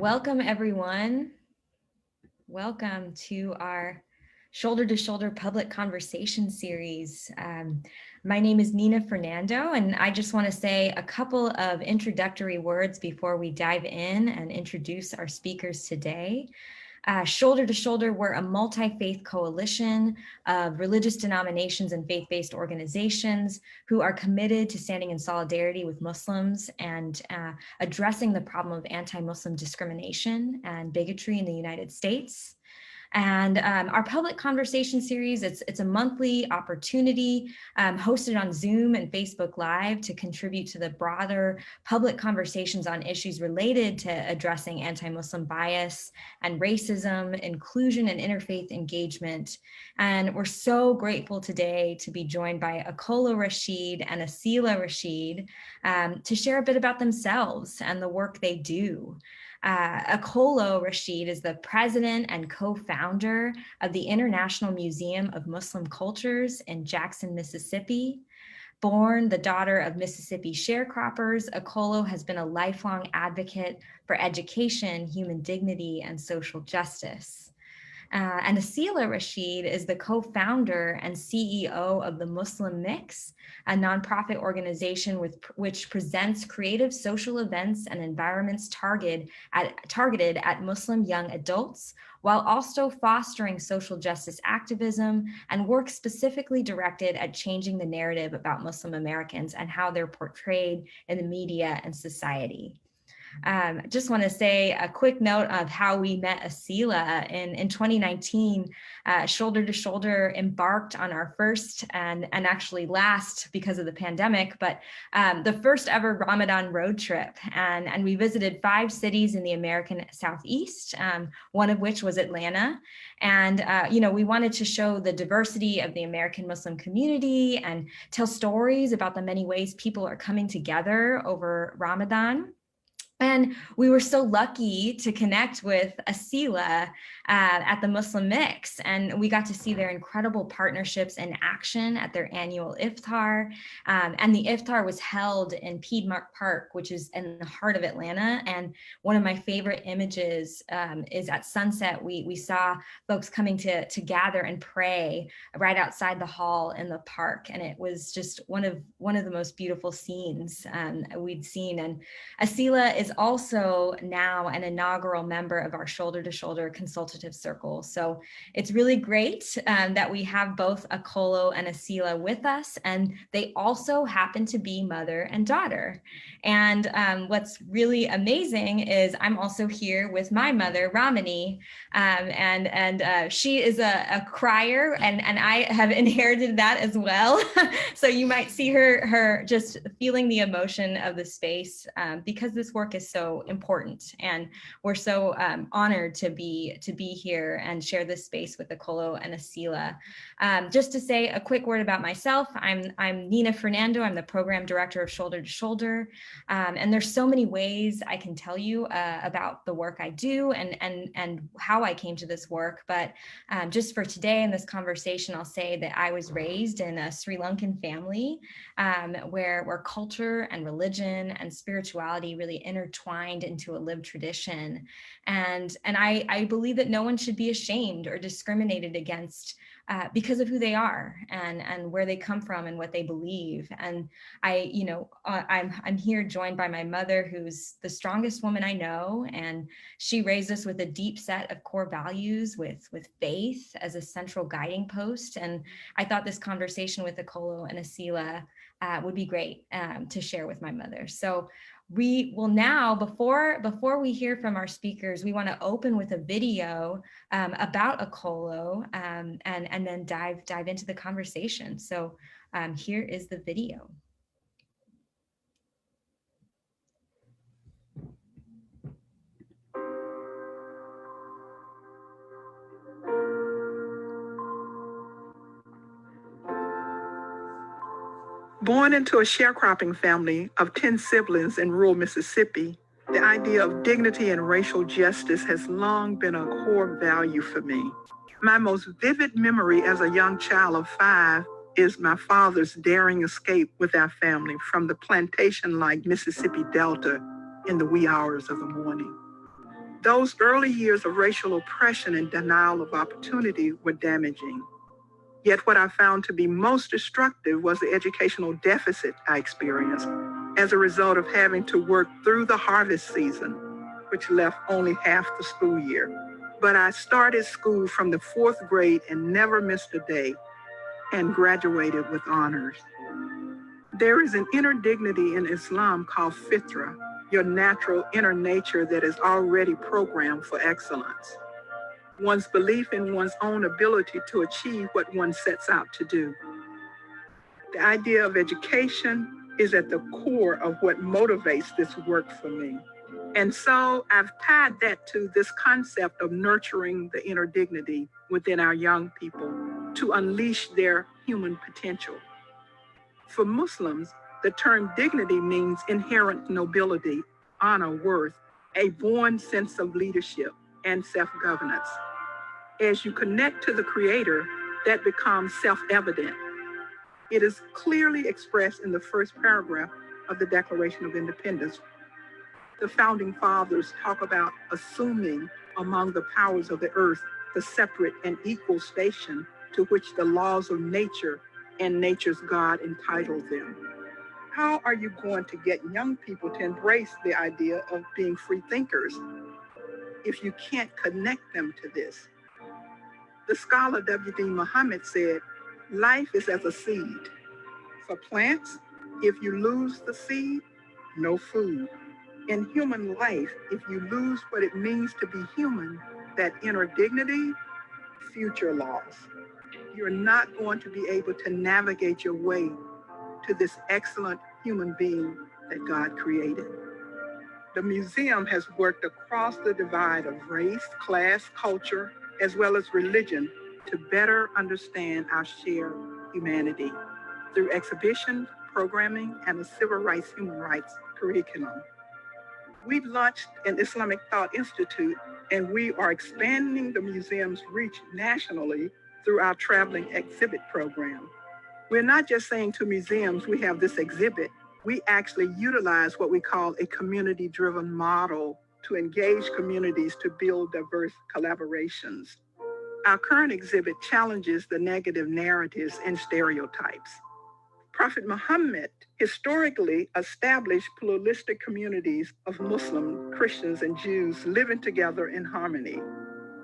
Welcome everyone. Welcome to our Shoulder to Shoulder public conversation series. My name is Nina Fernando, and I just want to say a couple of introductory words before we dive in and introduce our speakers today. Shoulder to Shoulder, we're a multi-faith coalition of religious denominations and faith-based organizations who are committed to standing in solidarity with Muslims and addressing the problem of anti-Muslim discrimination and bigotry in the United States. And our public conversation series, it's a monthly opportunity hosted on Zoom and Facebook Live to contribute to the broader public conversations on issues related to addressing anti-Muslim bias and racism, inclusion and interfaith engagement. And we're so grateful today to be joined by Okolo Rashid and Aseelah Rashid to share a bit about themselves and the work they do. Okolo Rashid is the president and co-founder of the International Museum of Muslim Cultures in Jackson, Mississippi. Born the daughter of Mississippi sharecroppers, Okolo has been a lifelong advocate for education, human dignity, and social justice. And Aseelah Rashid is the co-founder and CEO of the Muslim Mix, a nonprofit organization which presents creative social events and environments targeted at Muslim young adults, while also fostering social justice activism and work specifically directed at changing the narrative about Muslim Americans and how they're portrayed in the media and society. Just want to say a quick note of how we met Aseelah. In 2019, Shoulder to Shoulder embarked on our first and actually last because of the pandemic, but the first ever Ramadan road trip. And we visited 5 cities in the American Southeast, one of which was Atlanta. And, we wanted to show the diversity of the American Muslim community and tell stories about the many ways people are coming together over Ramadan. And we were so lucky to connect with Aseelah at the Muslim Mix, and we got to see their incredible partnerships in action at their annual Iftar. And the Iftar was held in Piedmont Park, which is in the heart of Atlanta. And one of my favorite images is at sunset. We saw folks coming to gather and pray right outside the hall in the park, and it was just one of the most beautiful scenes we'd seen. And Aseelah is also now an inaugural member of our Shoulder to Shoulder consultative circle. So it's really great that we have both Okolo and Aseelah with us, and they also happen to be mother and daughter. And what's really amazing is I'm also here with my mother, Ramani, and she is a crier, and I have inherited that as well. So you might see her just feeling the emotion of the space because this work is so important, and we're so honored to be here and share this space with Okolo and Aseelah. Just to say a quick word about myself, I'm Nina Fernando. I'm the program director of Shoulder to Shoulder, and there's so many ways I can tell you about the work I do and how I came to this work. But just for today in this conversation, I'll say that I was raised in a Sri Lankan family where culture and religion and spirituality really intertwined into a lived tradition. And I believe that no one should be ashamed or discriminated against because of who they are and where they come from and what they believe. And I'm here joined by my mother, who's the strongest woman I know, and she raised us with a deep set of core values with faith as a central guiding post. And I thought this conversation with Okolo and Aseelah would be great to share with my mother. So we will now, before we hear from our speakers, we want to open with a video about Okolo and then dive into the conversation. So here is the video. Born into a sharecropping family of 10 siblings in rural Mississippi, the idea of dignity and racial justice has long been a core value for me. My most vivid memory as a young child of 5 is my father's daring escape with our family from the plantation-like Mississippi Delta in the wee hours of the morning. Those early years of racial oppression and denial of opportunity were damaging. Yet what I found to be most destructive was the educational deficit I experienced as a result of having to work through the harvest season, which left only half the school year. But I started school from the 4th grade and never missed a day and graduated with honors. There is an inner dignity in Islam called fitra, your natural inner nature that is already programmed for excellence. One's belief in one's own ability to achieve what one sets out to do. The idea of education is at the core of what motivates this work for me. And so I've tied that to this concept of nurturing the inner dignity within our young people to unleash their human potential. For Muslims, the term dignity means inherent nobility, honor, worth, a born sense of leadership and self-governance. As you connect to the Creator, that becomes self-evident. It is clearly expressed in the first paragraph of the Declaration of Independence. The founding fathers talk about assuming among the powers of the earth the separate and equal station to which the laws of nature and nature's God entitled them. How are you going to get young people to embrace the idea of being free thinkers if you can't connect them to this? The scholar W.D. Muhammad said, life is as a seed. For plants, if you lose the seed, no food. In human life, if you lose what it means to be human, that inner dignity, future loss. You're not going to be able to navigate your way to this excellent human being that God created. The museum has worked across the divide of race, class, culture, as well as religion to better understand our shared humanity through exhibition, programming, and a civil rights, human rights curriculum. We launched an Islamic Thought Institute, and we are expanding the museum's reach nationally through our traveling exhibit program. We're not just saying to museums, we have this exhibit. We actually utilize what we call a community-driven model to engage communities to build diverse collaborations. Our current exhibit challenges the negative narratives and stereotypes. Prophet Muhammad historically established pluralistic communities of Muslim, Christians, and Jews living together in harmony.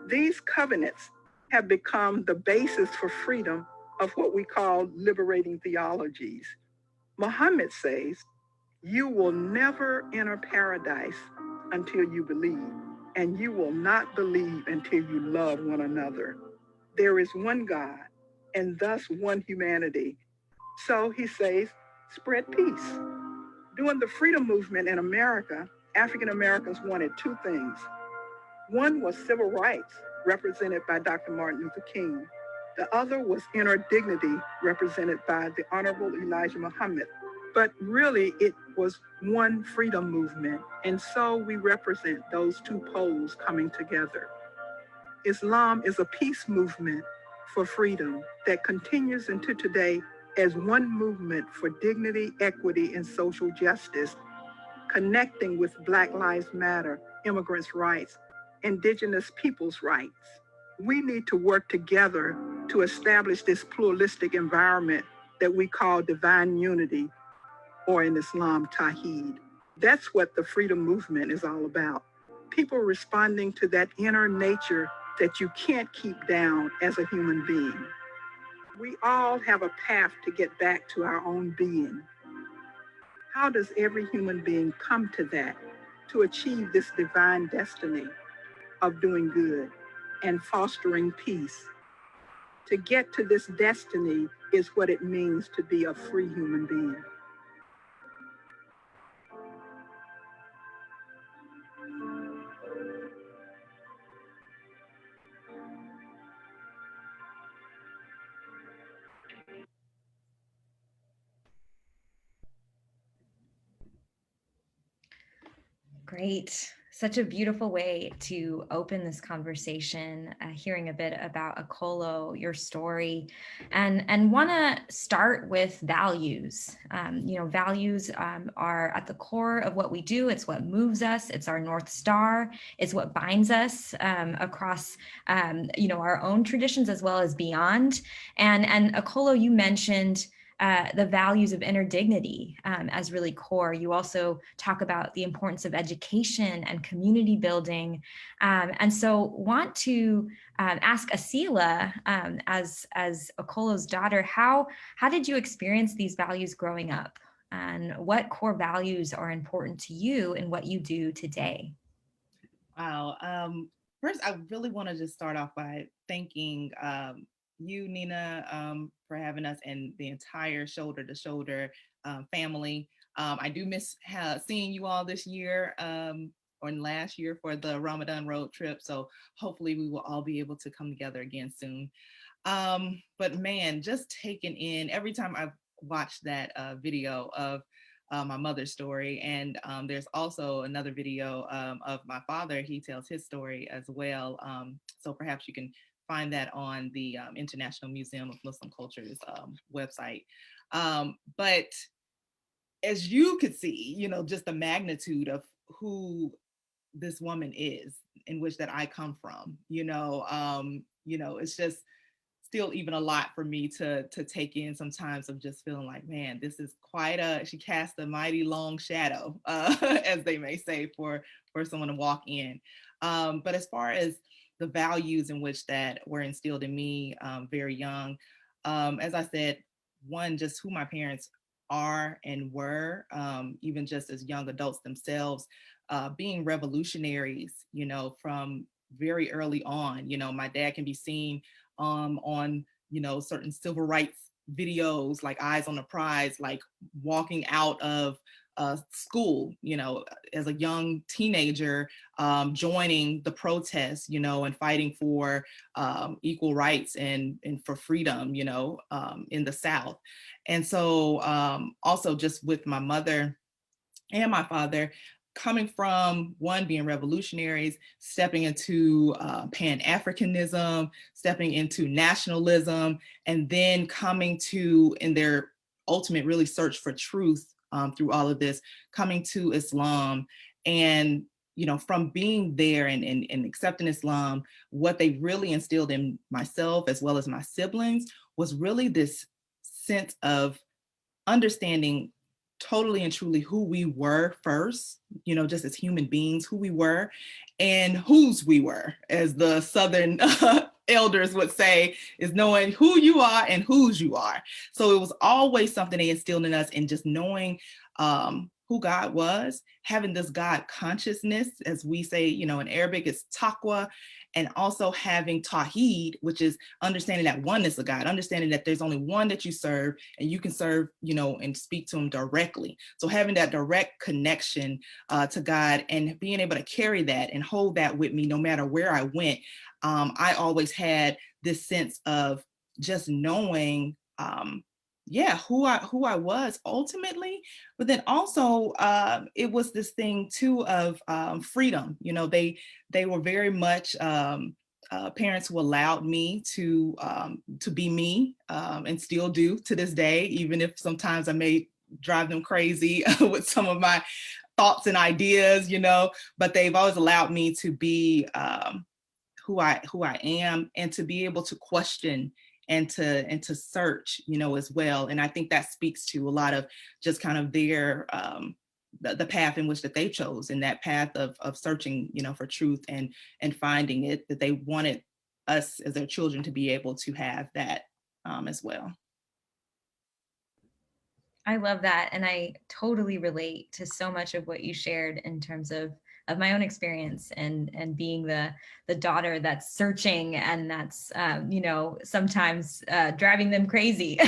These covenants have become the basis for freedom of what we call liberating theologies. Muhammad says, you will never enter paradise until you believe, and you will not believe until you love one another. There is one God, and thus one humanity. So he says, spread peace. During the freedom movement in America, African Americans wanted two things. One was civil rights, represented by Dr. Martin Luther King. The other was inner dignity, represented by the Honorable Elijah Muhammad. But really, it was one freedom movement, and so we represent those two poles coming together. Islam is a peace movement for freedom that continues into today as one movement for dignity, equity, and social justice, connecting with Black Lives Matter, immigrants' rights, indigenous peoples' rights. We need to work together to establish this pluralistic environment that we call divine unity, or in Islam, Tawheed. That's what the freedom movement is all about. People responding to that inner nature that you can't keep down as a human being. We all have a path to get back to our own being. How does every human being come to that, to achieve this divine destiny of doing good and fostering peace? To get to this destiny is what it means to be a free human being. Great. Such a beautiful way to open this conversation, hearing a bit about Okolo, your story, and want to start with values. Values are at the core of what we do. It's what moves us. It's our North Star. It's what binds us across, our own traditions as well as beyond. And Okolo, you mentioned the values of inner dignity as really core. You also talk about the importance of education and community building. And so want to ask Aseelah, as Okolo's daughter, how did you experience these values growing up? And what core values are important to you in what you do today? Wow. First, I really want to just start off by thanking you, Nina, for having us and the entire Shoulder to Shoulder family. I do miss seeing you all this year or last year for the Ramadan road trip. So hopefully we will all be able to come together again soon. But man, just taking in every time I've watched that video of my mother's story. And there's also another video of my father. He tells his story as well. So perhaps you can find that on the International Museum of Muslim Culture's website. But as you could see, just the magnitude of who this woman is, in which that I come from, it's just still even a lot for me to take in sometimes, of just feeling like, man, this is she cast a mighty long shadow, as they may say, for someone to walk in. But as far as the values in which that were instilled in me very young, as I said, one, just who my parents are and were, even just as young adults themselves, being revolutionaries, from very early on. My dad can be seen on certain civil rights videos like Eyes on the Prize, like walking out of school, as a young teenager, joining the protests, and fighting for equal rights and for freedom, in the South. And so also just with my mother and my father, coming from one, being revolutionaries, stepping into Pan-Africanism, stepping into nationalism, and then coming to, in their ultimate really search for truth through all of this, coming to Islam. And from being there and accepting Islam, what they really instilled in myself as well as my siblings was really this sense of understanding totally and truly who we were first, just as human beings, who we were and whose we were, as the Southern elders would say, is knowing who you are and whose you are. So it was always something they instilled in us, and just knowing who God was, having this God consciousness, as we say, in Arabic, it's taqwa, and also having tawheed, which is understanding that oneness of God, understanding that there's only one that you serve, and you can serve, and speak to him directly. So having that direct connection to God, and being able to carry that and hold that with me no matter where I went. I always had this sense of just knowing who I was ultimately, but then also it was this thing too of freedom. They were very much parents who allowed me to be me, and still do to this day, even if sometimes I may drive them crazy with some of my thoughts and ideas, but they've always allowed me to be who I am, and to be able to question and to search, as well. And I think that speaks to a lot of just kind of their the path in which that they chose, and that path of searching, for truth and finding it, that they wanted us as their children to be able to have that as well. I love that. And I totally relate to so much of what you shared in terms of my own experience and being the daughter that's searching, and that's sometimes driving them crazy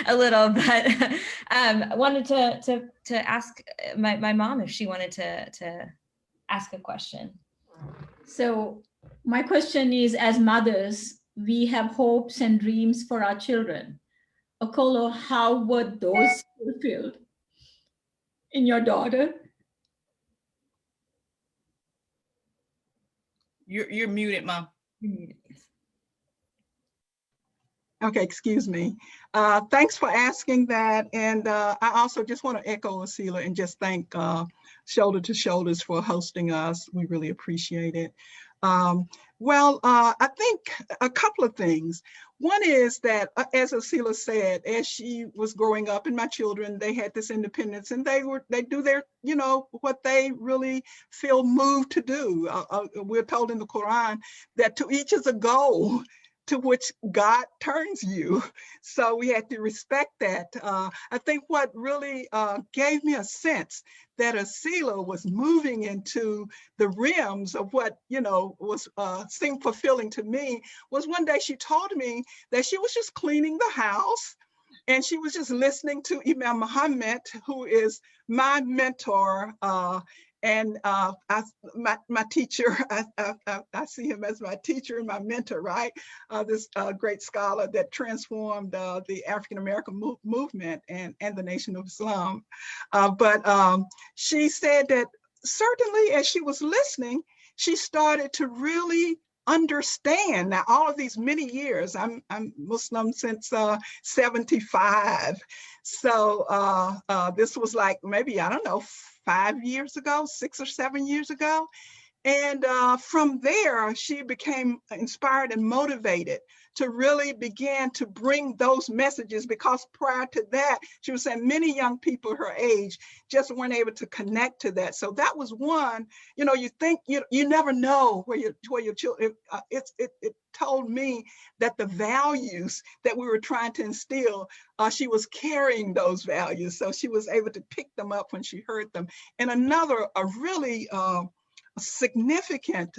a little. But wanted to ask my mom if she wanted to ask a question. So my question is, as mothers, we have hopes and dreams for our children. Okolo, how were those fulfilled in your daughter? You're muted, Mom. You're muted, yes. Okay, excuse me. Thanks for asking that. And I also just want to echo Aseelah and just thank Shoulder to Shoulders for hosting us. We really appreciate it. I think a couple of things. One is that, as Aseelah said, as she was growing up, and my children, they had this independence, and they do their, what they really feel moved to do. We're told in the Quran that to each is a goal to which God turns you. So we had to respect that. I think what really gave me a sense that Aseelah was moving into the realms of what, was seemed fulfilling to me was one day she told me that she was just cleaning the house and she was just listening to Imam Muhammad, who is my mentor, and my teacher. I see him as my teacher and my mentor, right? This great scholar that transformed the African American movement and the Nation of Islam. But she said that certainly as she was listening, she started to really understand. Now, all of these many years, I'm Muslim since 75. So this was like maybe, I don't know, 5 years ago, 6 or 7 years ago. And from there, she became inspired and motivated to really begin to bring those messages, because prior to that, she was saying many young people her age just weren't able to connect to that. So that was one, you think, you never know where your children, it told me that the values that we were trying to instill, she was carrying those values. So she was able to pick them up when she heard them. And another, a really, significant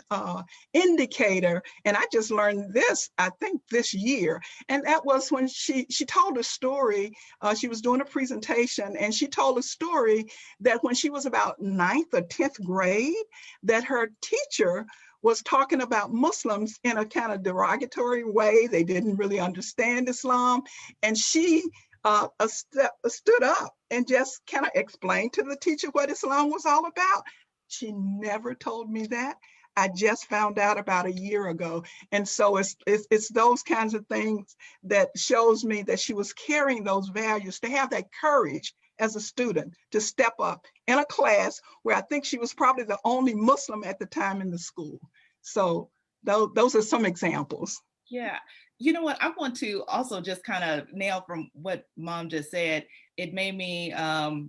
indicator, and I just learned this, I think this year, and that was when she told a story. She was doing a presentation and she told a story that when she was about 9th or 10th grade, that her teacher was talking about Muslims in a kind of derogatory way. They didn't really understand Islam, and she stood up and just kind of explained to the teacher what Islam was all about. She never told me that. I just found out about a year ago. And so it's those kinds of things that shows me that she was carrying those values, to have that courage as a student to step up in a class where I think she was probably the only Muslim at the time in the school. So those are some examples. Yeah. You know what? I want to also just kind of nail from what Mom just said. It made me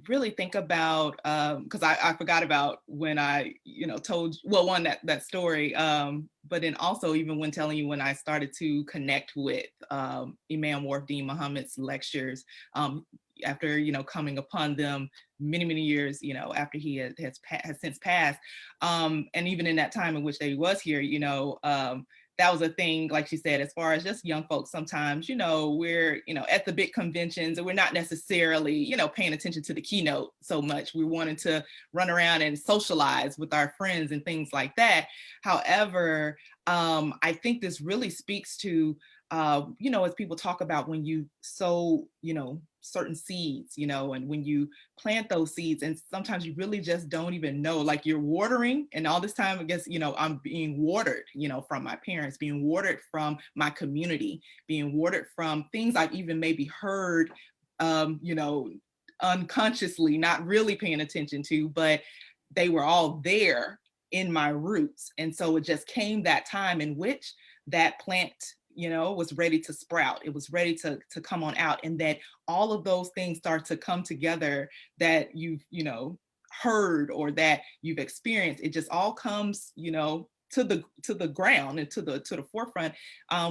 really think about, because I forgot about when I, told, well, one, that story, but then also even when telling you when I started to connect with Imam Wharfdeen Muhammad's lectures, after, coming upon them many, many years, after he has since passed. And even in that time in which they was here, that was a thing, like she said, as far as just young folks, sometimes, we're, at the big conventions and we're not necessarily, paying attention to the keynote so much. We're wanting to run around and socialize with our friends and things like that. However, I think this really speaks to, as people talk about when you sow, certain seeds, and when you plant those seeds, and sometimes you really just don't even know, like you're watering, and all this time, I guess, I'm being watered, from my parents, being watered from my community, being watered from things I've even maybe heard, unconsciously, not really paying attention to, but they were all there in my roots. And so it just came that time in which that plant, was ready to sprout. It was ready to come on out. And that all of those things start to come together that you've, heard or that you've experienced. It just all comes, to the ground and to the forefront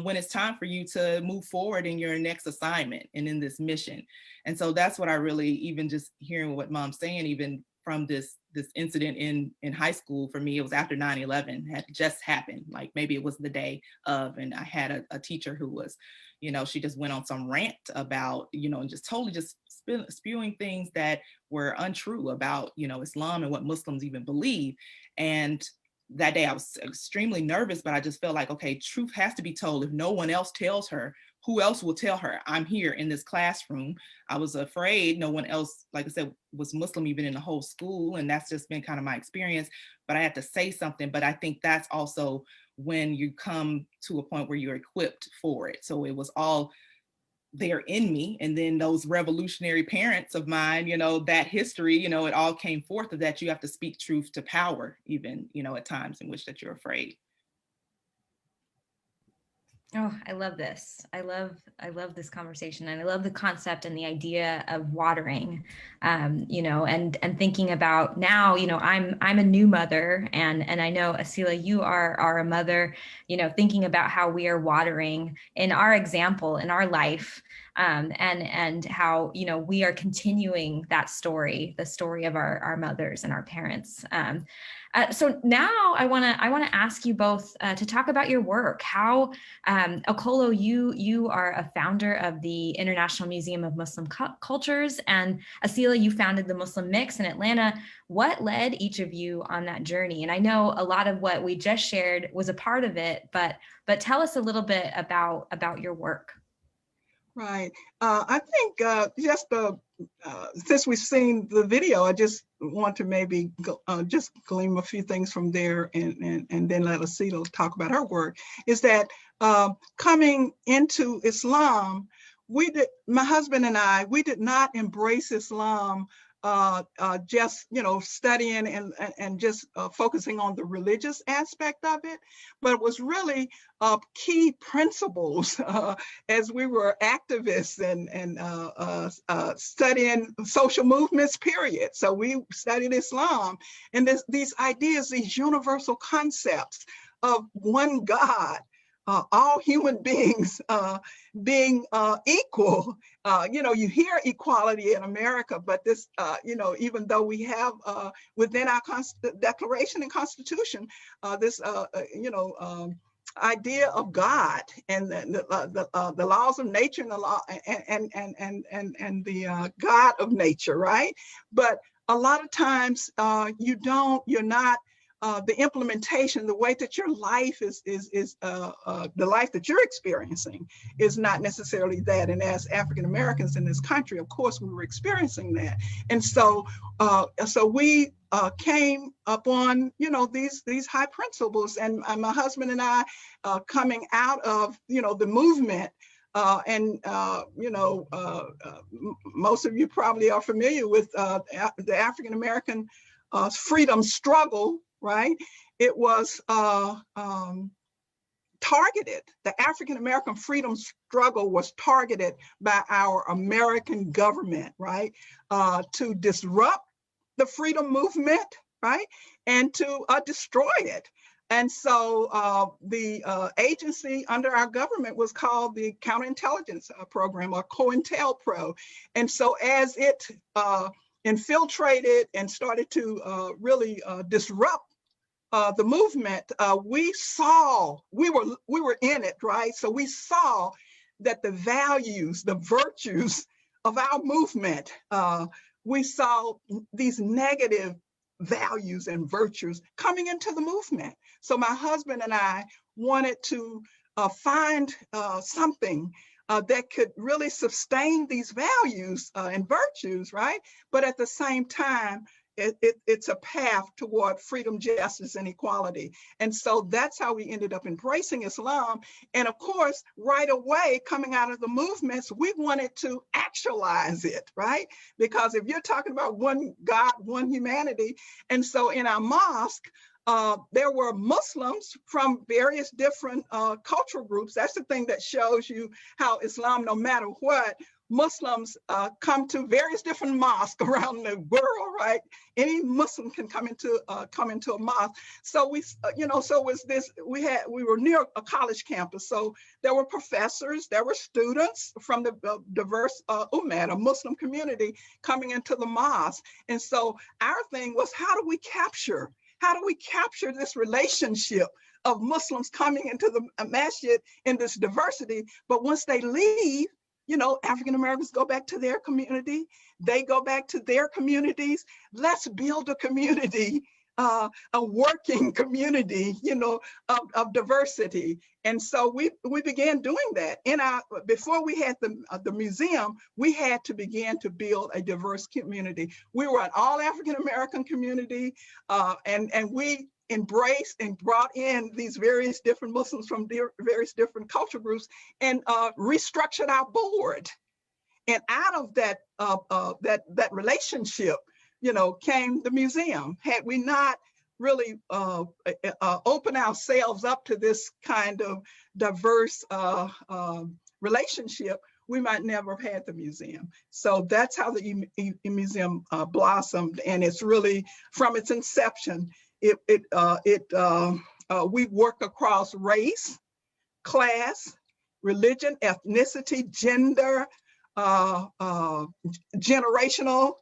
when it's time for you to move forward in your next assignment and in this mission. And so that's what I really, even just hearing what Mom's saying, even from this incident in high school, for me, it was after 9/11 had just happened. Like maybe it was the day of, and I had a teacher who was, she just went on some rant about, and just totally just spewing things that were untrue about, Islam and what Muslims even believe. And that day I was extremely nervous, but I just felt like, okay, truth has to be told. If no one else tells her, who else will tell her I'm here in this classroom? I was afraid no one else, like I said, was Muslim even in the whole school. And that's just been kind of my experience, but I had to say something. But I think that's also when you come to a point where you're equipped for it. So it was all there in me. And then those revolutionary parents of mine, you know, that history, you know, it all came forth of that. You have to speak truth to power, even, you know, at times in which that you're afraid. Oh, I love this. I love this conversation, and I love the concept and the idea of watering, you know, and thinking about now, you know, I'm a new mother, and I know, Aseelah, you are a mother, you know, thinking about how we are watering in our example, in our life, and how, you know, we are continuing that story, the story of our mothers and our parents. So now I want to ask you both to talk about your work. How, Okolo, you are a founder of the International Museum of Muslim Cultures, and Aseelah, you founded the Muslim Mix in Atlanta. What led each of you on that journey? And I know a lot of what we just shared was a part of it, but tell us a little bit about your work. Right. I think just since we've seen the video, I just want to maybe just glean a few things from there, and then let Aseelah talk about her work. Is that coming into Islam, my husband and I, we did not embrace Islam just, you know, studying and just focusing on the religious aspect of it, but it was really key principles as we were activists and studying social movements, period. So we studied Islam, and these ideas, these universal concepts of one God, all human beings being equal. You know, you hear equality in America, but this, you know, even though we have within our Declaration and Constitution, this, you know, idea of God and the laws of nature and the law and the God of nature, right? But a lot of times you're not. The implementation, the way that your life is the life that you're experiencing is not necessarily that. And as African Americans in this country, of course, we were experiencing that. And so, we came upon, you know, these high principles. And my husband and I, coming out of, you know, the movement. You know, most of you probably are familiar with the African American freedom struggle. Right? It was targeted. The African American freedom struggle was targeted by our American government, right? To disrupt the freedom movement, right? And to destroy it. And so the agency under our government was called the Counterintelligence Program, or COINTELPRO. And so as it infiltrated and started to really disrupt the movement, we were in it, right? So we saw that the values, the virtues of our movement, we saw these negative values and virtues coming into the movement. So my husband and I wanted to find something that could really sustain these values and virtues, right? But at the same time, it's a path toward freedom, justice, and equality. And so that's how we ended up embracing Islam. And of course, right away, coming out of the movements, we wanted to actualize it, right? Because if you're talking about one God, one humanity, and so in our mosque, there were Muslims from various different cultural groups. That's the thing that shows you how Islam, no matter what, Muslims come to various different mosques around the world, right? Any Muslim can come into a mosque. So we, so was this. We were near a college campus, so there were professors, there were students from the diverse ummah, a Muslim community, coming into the mosque. And so our thing was, how do we capture this relationship of Muslims coming into the masjid in this diversity? But once they leave, African Americans go back to their community, they go back to their communities. Let's build a community a working community, of diversity. And so we began doing that. Before we had the museum, we had to begin to build a diverse community. We were an all African American community, and we embraced and brought in these various different Muslims from various different cultural groups, and restructured our board. And out of that that relationship, came the museum. Had we not really opened ourselves up to this kind of diverse relationship, we might never have had the museum. So that's how the museum blossomed, and it's really from its inception. We work across race, class, religion, ethnicity, gender, generational,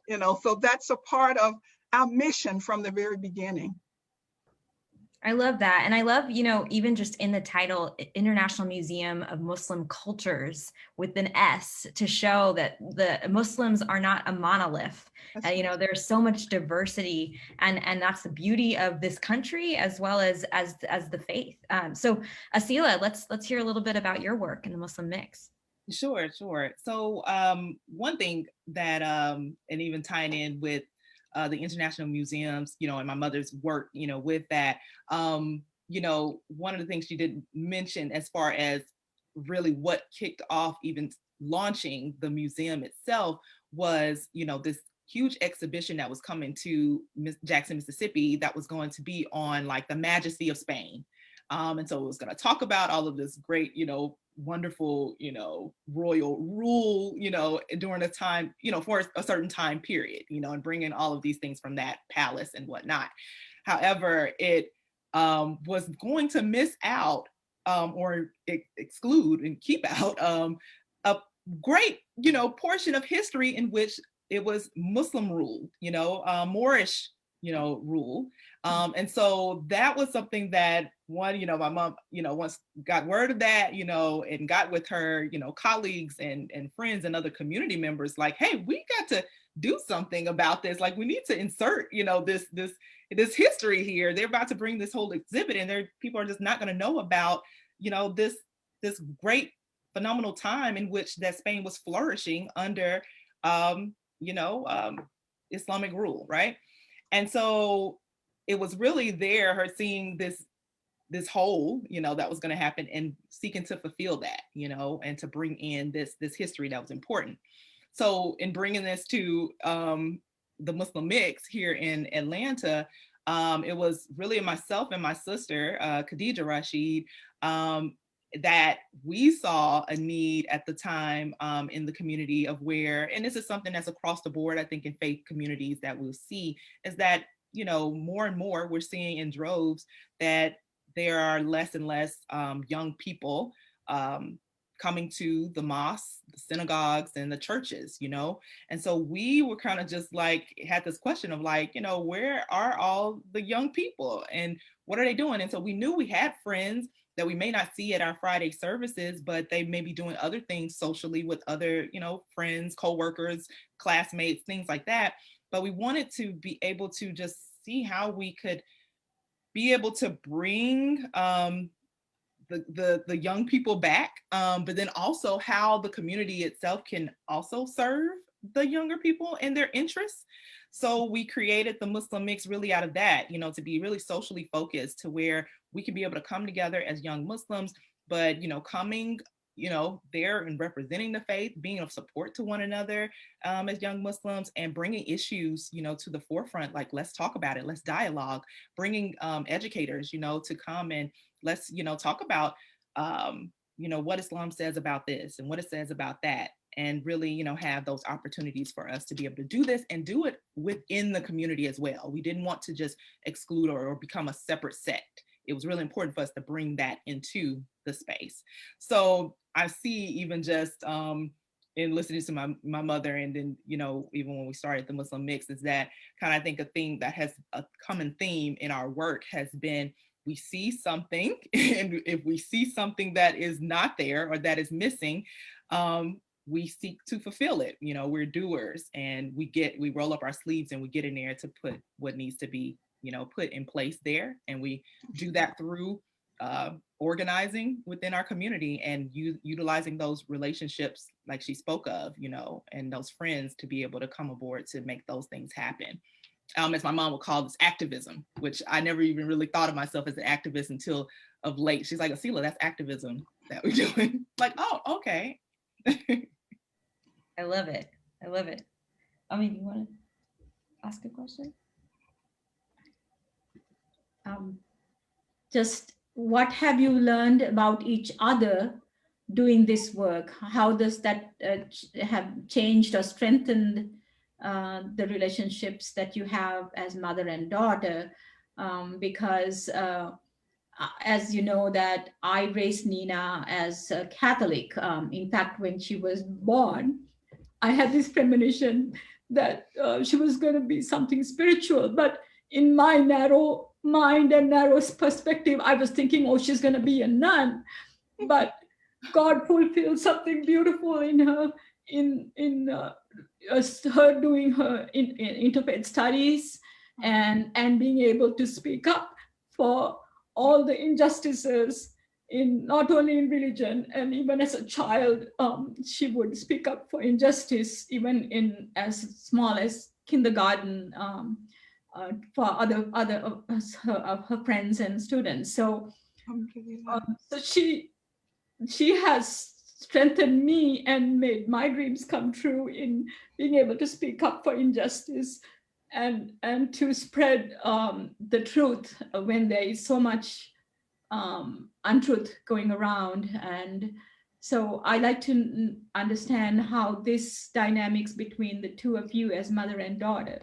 so that's a part of our mission from the very beginning. I love that. And I love, even just in the title, International Museum of Muslim Cultures with an S, to show that the Muslims are not a monolith. There's so much diversity, and that's the beauty of this country as well as the faith. So Aseelah, let's hear a little bit about your work in the Muslim mix. Sure. So one thing that, and even tying in with the international museums, and my mother's work, with that, one of the things she did mention as far as really what kicked off even launching the museum itself was, this huge exhibition that was coming to Jackson, Mississippi, that was going to be on like the majesty of Spain. And so it was going to talk about all of this great, wonderful, royal rule, during a time, for a certain time period, and bringing all of these things from that palace and whatnot. However, it was going to miss out or exclude and keep out a great, portion of history in which it was Muslim rule, Moorish, rule. And so that was something that my mom, once got word of that, and got with her, colleagues and friends and other community members, like, hey, we got to do something about this. Like, we need to insert, this history here. They're about to bring this whole exhibit, and people are just not going to know about, this great, phenomenal time in which that Spain was flourishing under, Islamic rule, right? And so it was really her seeing this hole, that was going to happen, and seeking to fulfill that, and to bring in this history that was important. So in bringing this to the Muslim mix here in Atlanta, it was really myself and my sister, Khadija Rashid, that we saw a need at the time in the community of where, and this is something that's across the board, I think, in faith communities that we'll see, is that, more and more we're seeing in droves that there are less and less young people coming to the mosques, the synagogues, and the churches, And so we were kind of just like, had this question of like, where are all the young people and what are they doing? And so we knew we had friends that we may not see at our Friday services, but they may be doing other things socially with other, friends, coworkers, classmates, things like that. But we wanted to be able to just see how we could be able to bring the young people back, but then also how the community itself can also serve the younger people and their interests. So we created the Muslim Mix really out of that, to be really socially focused, to where we can be able to come together as young Muslims, but, coming, there and representing the faith, being of support to one another as young Muslims, and bringing issues, to the forefront, like, let's talk about it, let's dialogue, bringing educators, to come and let's, talk about, what Islam says about this and what it says about that. And really, have those opportunities for us to be able to do this and do it within the community as well. We didn't want to just exclude or become a separate sect. It was really important for us to bring that into the space. So I see, even just in listening to my mother, and then, even when we started the Muslim Mix, is that kind of, I think, a thing that has a common theme in our work has been, we see something, and if we see something that is not there or that is missing, we seek to fulfill it. We're doers, and we roll up our sleeves and we get in there to put what needs to be, put in place there. And we do that through organizing within our community and utilizing those relationships like she spoke of, and those friends to be able to come aboard to make those things happen. As my mom would call this activism, which I never even really thought of myself as an activist until of late. She's like, Aseelah, that's activism that we're doing. Like, oh, okay. I love it. I love it. Ami, do you want to ask a question? Just what have you learned about each other doing this work? How does that have changed or strengthened the relationships that you have as mother and daughter? Because as you know, that I raised Nina as a Catholic. In fact, when she was born, I had this premonition that she was going to be something spiritual. But in my narrow mind and narrow perspective, I was thinking, oh, she's going to be a nun. But God fulfilled something beautiful in her, in her doing her interfaith studies and being able to speak up for all the injustices in not only in religion, and even as a child, she would speak up for injustice, even in as small as kindergarten, for other of her friends and students. So, so she has strengthened me and made my dreams come true in being able to speak up for injustice and to spread the truth when there is so much untruth going around. And so I like to understand how this dynamics between the two of you as mother and daughter.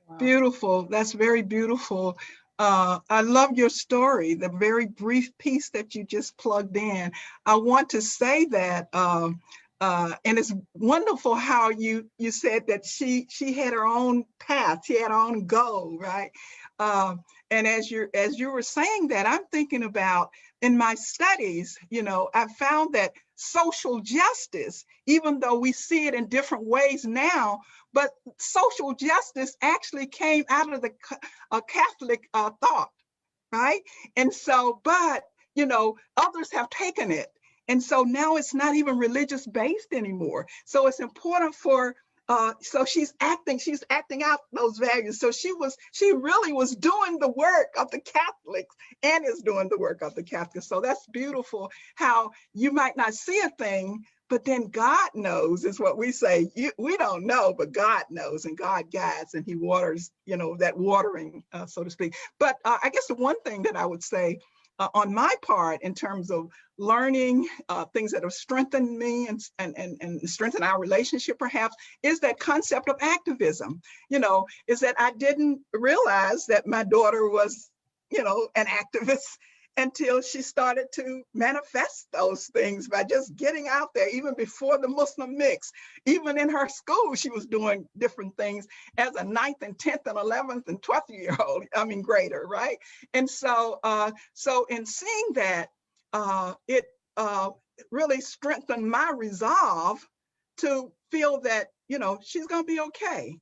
Wow. Beautiful. That's very beautiful. I love your story, the very brief piece that you just plugged in. I want to say that, and it's wonderful how you said that she had her own path, she had her own goal, right? And as you were saying that, I'm thinking about in my studies, I found that social justice, even though we see it in different ways now, but social justice actually came out of the Catholic thought, right? And so, but, others have taken it. And so now it's not even religious based anymore. So it's important for, so she's acting out those values. So she really was doing the work of the Catholics and is doing the work of the Catholics. So that's beautiful how you might not see a thing, but then God knows is what we say. We don't know, but God knows, and God guides, and he waters, that watering, so to speak. But I guess the one thing that I would say on my part in terms of learning things that have strengthened me and strengthened our relationship perhaps is that concept of activism, is that I didn't realize that my daughter was, an activist until she started to manifest those things by just getting out there, even before the Muslim mix. Even in her school, she was doing different things as a 9th and 10th and 11th and 12th-year-old, grader, right? And so, so in seeing that, it really strengthened my resolve to feel that, she's gonna be okay,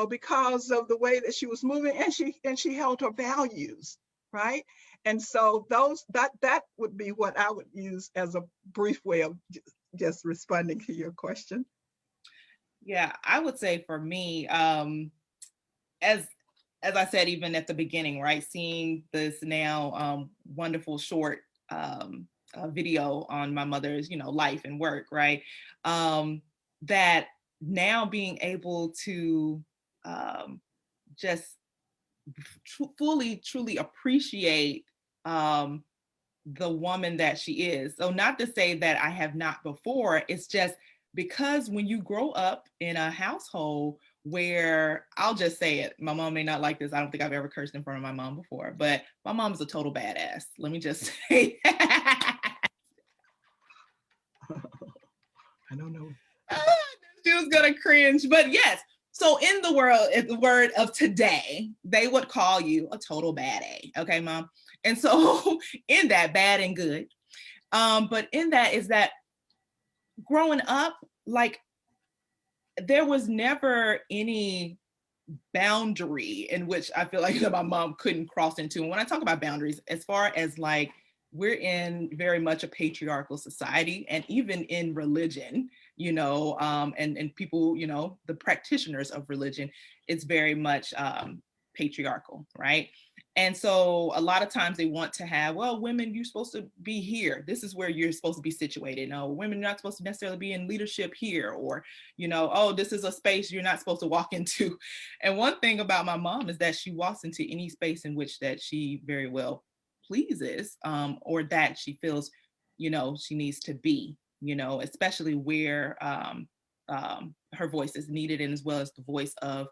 because of the way that she was moving, and she held her values, right? And so that would be what I would use as a brief way of just responding to your question. Yeah, I would say for me, as I said, even at the beginning, right, seeing this now wonderful short video on my mother's, life and work, right, that now being able to just truly appreciate the woman that she is. So not to say that I have not before, it's just because when you grow up in a household where, I'll just say it, my mom may not like this, I don't think I've ever cursed in front of my mom before, but my mom's a total badass. Let me just say that. I don't know. She was gonna cringe, but yes. So in the word of today, they would call you a total badass. Okay, Mom? And so in that, bad and good. But in that is that growing up, like, there was never any boundary in which I feel like my mom couldn't cross into. And when I talk about boundaries, as far as like, we're in very much a patriarchal society, and even in religion, and people, the practitioners of religion, it's very much patriarchal, right? And so a lot of times they want to have, well, women, you're supposed to be here. This is where you're supposed to be situated. No, women are not supposed to necessarily be in leadership here, or, oh, this is a space you're not supposed to walk into. And one thing about my mom is that she walks into any space in which that she very well pleases, or that she feels, she needs to be, especially where her voice is needed, and as well as the voice of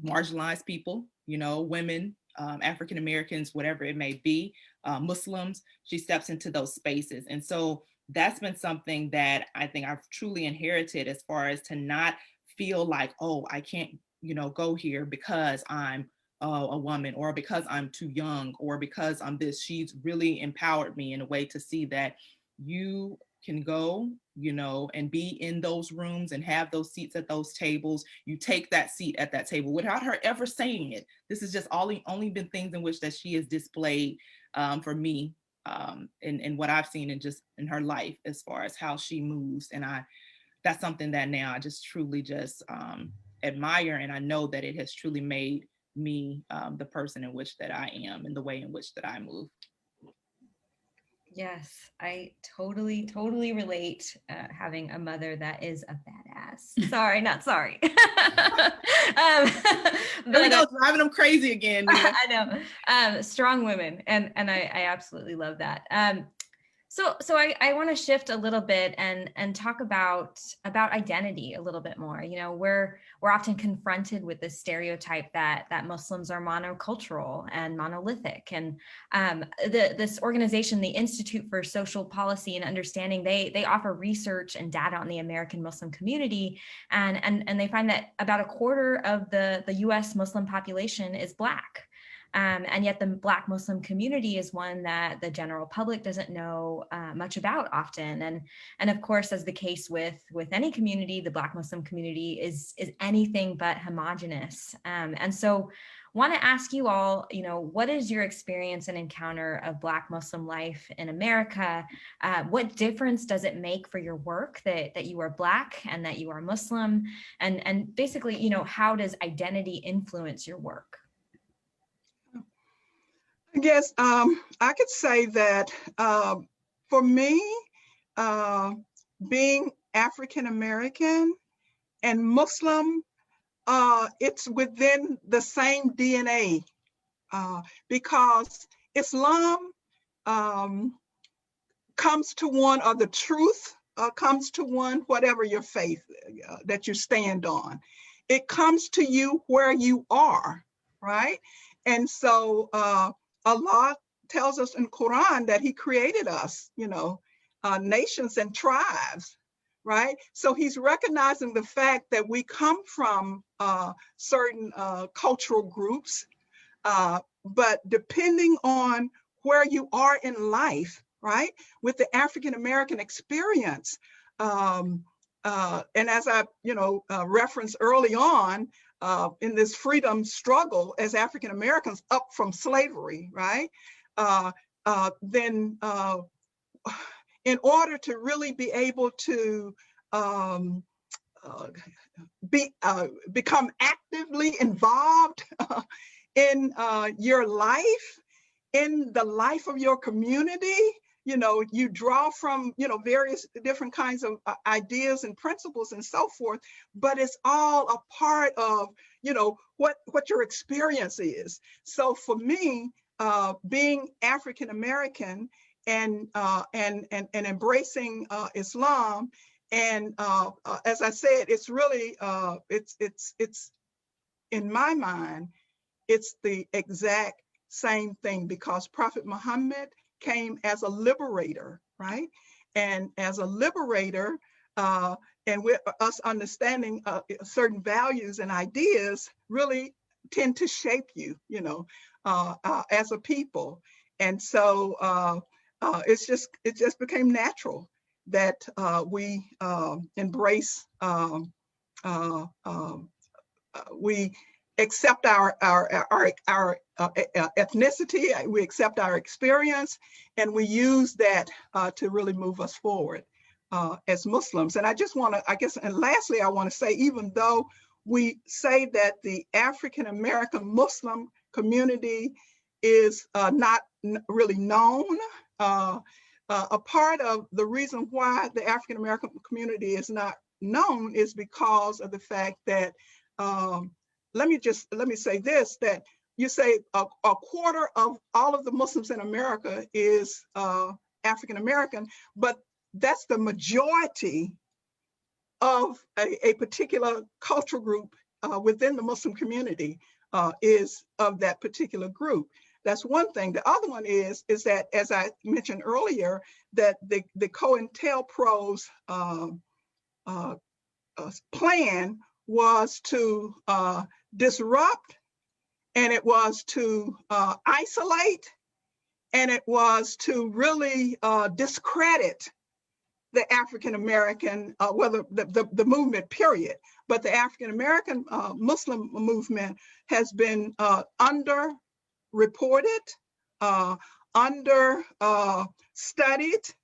marginalized people, women, African Americans, whatever it may be, Muslims. She steps into those spaces. And so that's been something that I think I've truly inherited, as far as to not feel like, oh, I can't, go here because I'm a woman, or because I'm too young, or because I'm this. She's really empowered me in a way to see that you can go, and be in those rooms and have those seats at those tables. You take that seat at that table without her ever saying it. This is just only been things in which that she has displayed for me, in what I've seen in just in her life, as far as how she moves. And that's something that now I just truly just admire, and I know that it has truly made me the person in which that I am, and the way in which that I move. Yes, I totally relate, having a mother that is a badass. Sorry, not sorry. There we go, driving them crazy again. I know. Strong women, and I absolutely love that. So I want to shift a little bit and talk about identity a little bit more. We're often confronted with this stereotype that Muslims are monocultural and monolithic. And this organization, the Institute for Social Policy and Understanding, they offer research and data on the American Muslim community, and they find that about a quarter of the U.S. Muslim population is Black. And yet the Black Muslim community is one that the general public doesn't know much about often. And of course, as the case with any community, the Black Muslim community is anything but homogenous. And so want to ask you all, what is your experience and encounter of Black Muslim life in America? What difference does it make for your work that you are Black and that you are Muslim? And basically, how does identity influence your work? I guess I could say that for me, being African American and Muslim, it's within the same DNA, because Islam comes to one, or the truth comes to one, whatever your faith that you stand on. It comes to you where you are, right? And so Allah tells us in Quran that he created us, nations and tribes, right? So he's recognizing the fact that we come from certain cultural groups, but depending on where you are in life, right? With the African American experience, and as I, referenced early on, in this freedom struggle as African Americans up from slavery, right? Then in order to really be able to become actively involved in your life, in the life of your community, you draw from, various different kinds of ideas and principles and so forth, but it's all a part of, what your experience is. So for me, being African American and embracing Islam, and as I said, it's really, it's in my mind, it's the exact same thing, because Prophet Muhammad came as a liberator, right? And as a liberator, and with us understanding certain values and ideas really tend to shape you, as a people. And so it just became natural that we embrace we accept our ethnicity, we accept our experience, and we use that to really move us forward as Muslims. And I just want to, I guess, and lastly, I want to say, even though we say that the African American Muslim community is not really known, a part of the reason why the African American community is not known is because of the fact that let me say this, that you say a quarter of all of the Muslims in America is African American, but that's the majority of a particular cultural group within the Muslim community is of that particular group. That's one thing. The other one is that, as I mentioned earlier, that the COINTELPRO's plan was to disrupt, and it was to isolate, and it was to really discredit the African American, whether the movement period, but the African American Muslim movement has been underreported, studied.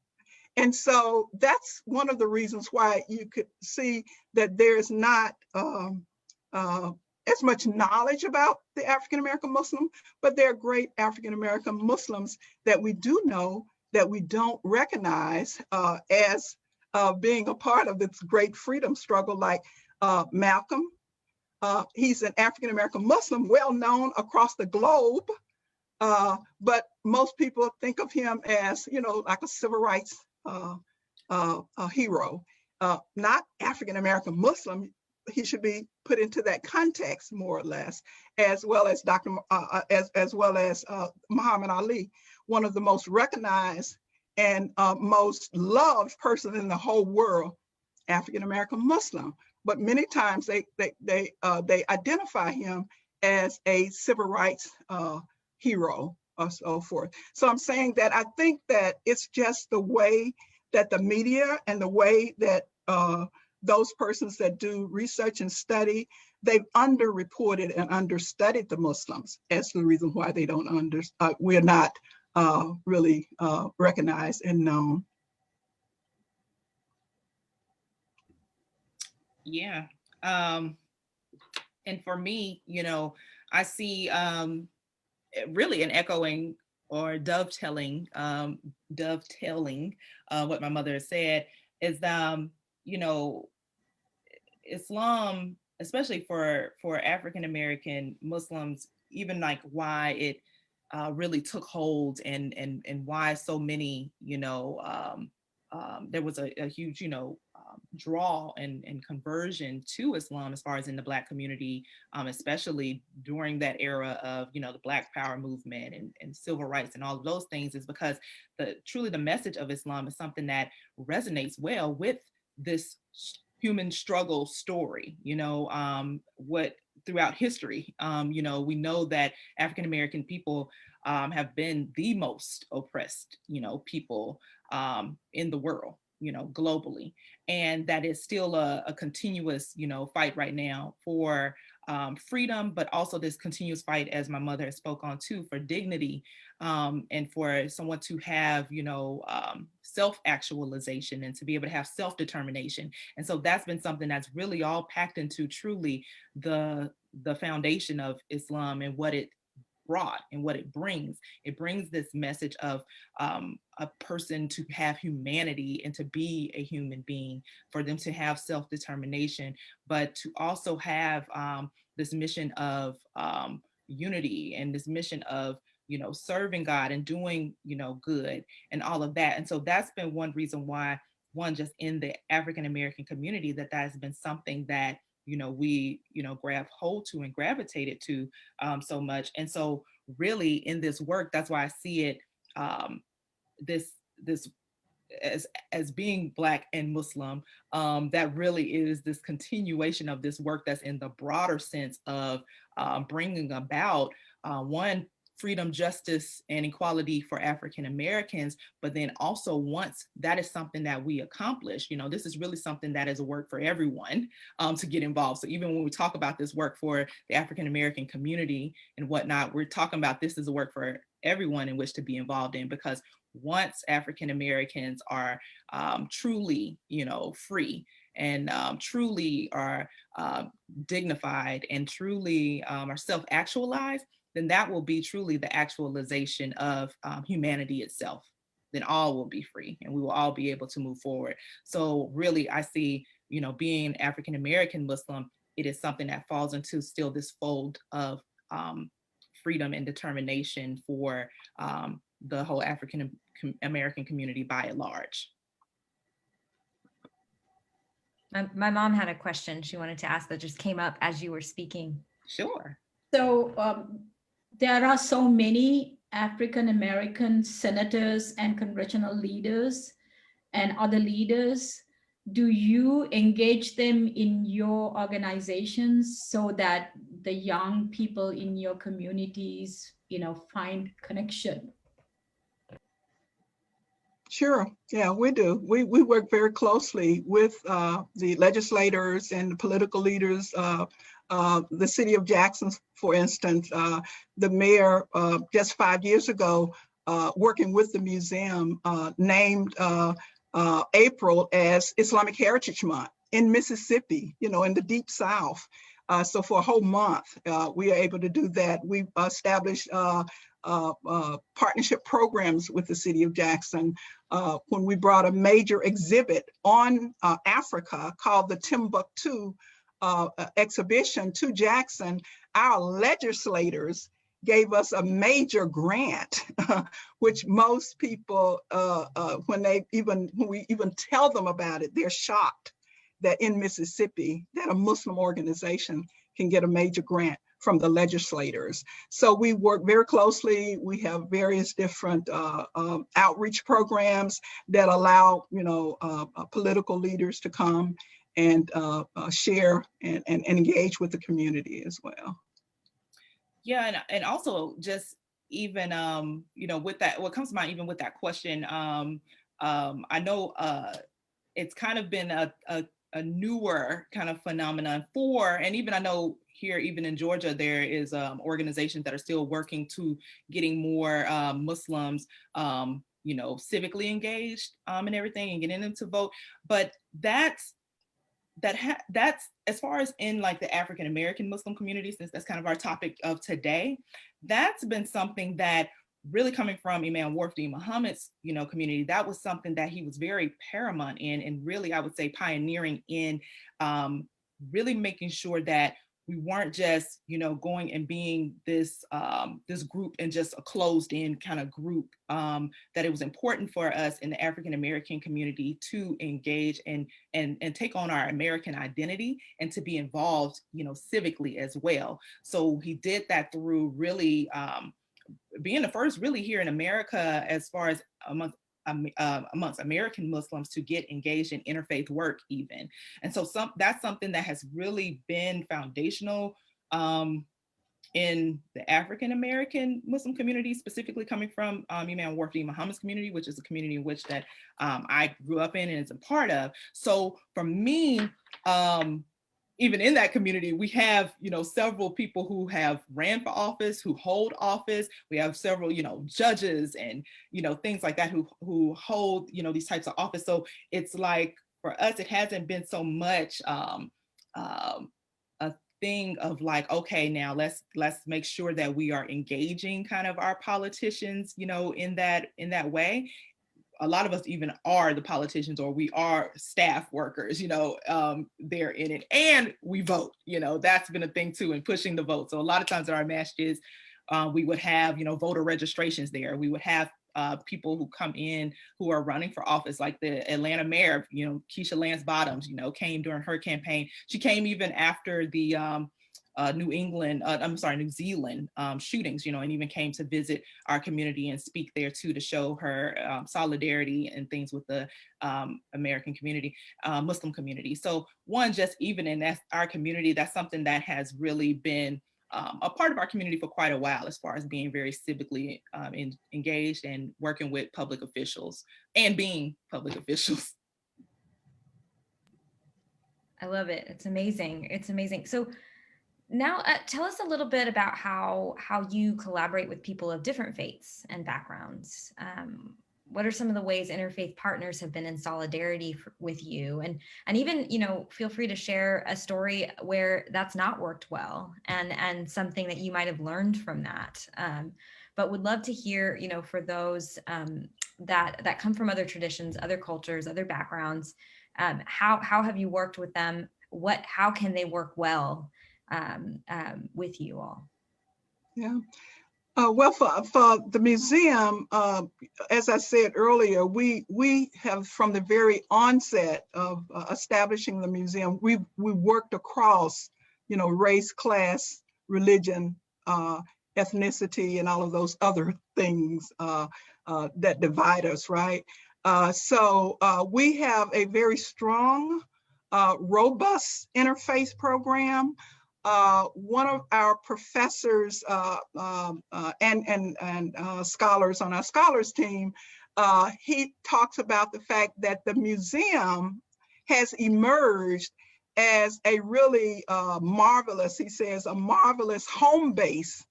And so that's one of the reasons why you could see that there's not as much knowledge about the African American Muslim, but there are great African American Muslims that we do know that we don't recognize as being a part of this great freedom struggle, like Malcolm. He's an African American Muslim, well known across the globe, but most people think of him as, like a civil rights hero, not African American Muslim. He should be put into that context more or less, as well as Muhammad Ali, one of the most recognized and most loved person in the whole world, African American Muslim. But many times they identify him as a civil rights hero or so forth. So I'm saying that I think that it's just the way that the media and the way that those persons that do research and study, they've underreported and understudied the Muslims as the reason why they don't we're not really recognized and known. Yeah. And for me, I see really an echoing or dovetailing what my mother said is, Islam, especially for African American Muslims, even like why it really took hold and why so many, there was a huge, draw and conversion to Islam as far as in the Black community, especially during that era of, the Black Power movement and civil rights and all of those things, is because truly the message of Islam is something that resonates well with this human struggle story, what throughout history, we know that African American people have been the most oppressed, people in the world, globally. And that is still a continuous, fight right now for freedom, but also this continuous fight, as my mother spoke on too, for dignity, and for someone to have, self-actualization and to be able to have self-determination. And so that's been something that's really all packed into truly the foundation of Islam and what it brought and what it brings. It brings this message of a person to have humanity and to be a human being, for them to have self-determination, but to also have this mission of unity and this mission of, serving God and doing, good and all of that. And so that's been one reason why, just in the African American community, that has been something that we grab hold to and gravitated to so much. And so really in this work, that's why I see it this as being Black and Muslim, that really is this continuation of this work that's in the broader sense of bringing about one, freedom, justice, and equality for African Americans, but then also once that is something that we accomplish, this is really something that is a work for everyone to get involved. So even when we talk about this work for the African American community and whatnot, we're talking about this is a work for everyone in which to be involved in, because once African Americans are truly, free and truly are dignified and truly are self-actualized, then that will be truly the actualization of humanity itself. Then all will be free and we will all be able to move forward. So really, I see, being African American Muslim, it is something that falls into still this fold of freedom and determination for the whole African American community by and large. My mom had a question she wanted to ask that just came up as you were speaking. Sure. So there are so many African American senators and congressional leaders and other leaders. Do you engage them in your organizations so that the young people in your communities, find connection? Sure. Yeah, we do. We work very closely with the legislators and the political leaders. The city of Jackson, for instance, the mayor just 5 years ago, working with the museum, named April as Islamic Heritage Month in Mississippi, in the Deep South. So for a whole month, we are able to do that. We established partnership programs with the city of Jackson. When we brought a major exhibit on Africa called the Timbuktu exhibition to Jackson, our legislators gave us a major grant, which most people, when we even tell them about it, they're shocked that in Mississippi, that a Muslim organization can get a major grant from the legislators. So we work very closely. We have various different outreach programs that allow, political leaders to come and share and engage with the community as well. Yeah, and also just even, with that, what comes to mind even with that question, I know it's kind of been a newer kind of phenomenon and even I know here, even in Georgia, there is organizations that are still working to getting more Muslims, civically engaged and everything and getting them to vote. But that's as far as in like the African American Muslim community, since that's kind of our topic of today, that's been something that really coming from Imam Warfdi Muhammad's, community, that was something that he was very paramount in, and really, I would say, pioneering in really making sure that we weren't just, going and being this this group and just a closed-in kind of group, that it was important for us in the African American community to engage and take on our American identity and to be involved, civically as well. So he did that through really being the first really here in America as far as amongst American Muslims to get engaged in interfaith work even. And so that's something that has really been foundational in the African American Muslim community, specifically coming from Imam Warfdi Muhammad's community, which is a community in which that I grew up in and is a part of. So for me, even in that community, we have, several people who have ran for office, who hold office. We have several, judges and, things like that who hold, these types of office. So it's like, for us, it hasn't been so much a thing of like, okay, now let's make sure that we are engaging kind of our politicians, in that way. A lot of us even are the politicians, or we are staff workers, they're in it, and we vote, that's been a thing too, and pushing the vote. So a lot of times at our masjids, we would have, voter registrations there. We would have people who come in who are running for office, like the Atlanta mayor, Keisha Lance Bottoms, came during her campaign. She came even after the New Zealand shootings, and even came to visit our community and speak there too, to show her solidarity and things with the American community, Muslim community. So one, just even in our community, that's something that has really been a part of our community for quite a while, as far as being very civically engaged and working with public officials and being public officials. I love it. It's amazing. It's amazing. So now tell us a little bit about how you collaborate with people of different faiths and backgrounds. What are some of the ways interfaith partners have been in solidarity with you? And even, feel free to share a story where that's not worked well and something that you might have learned from that. But would love to hear, for those that come from other traditions, other cultures, other backgrounds, how have you worked with them? How can they work well with you all? Yeah. Well, for the museum, as I said earlier, we have, from the very onset of establishing the museum, we worked across, race, class, religion, ethnicity, and all of those other things that divide us, right? So we have a very strong, robust interfaith program. One of our professors and scholars on our scholars team, he talks about the fact that the museum has emerged as a really marvelous, he says, a marvelous home base